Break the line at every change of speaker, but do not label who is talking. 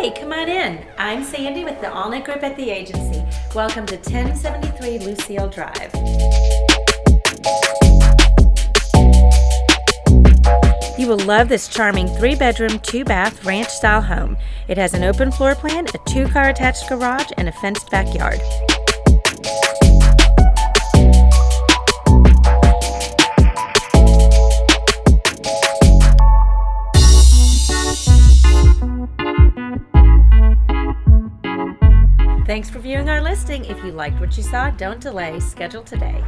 Hey, come on in. I'm Sandy with the Allnutt Group at the agency. Welcome to 1073 Lucille Drive. You will love this charming 3-bedroom, 2-bath ranch-style home. It has an open floor plan, a 2-car attached garage, and a fenced backyard. Thanks for viewing our listing. If you liked what you saw, don't delay. Schedule today.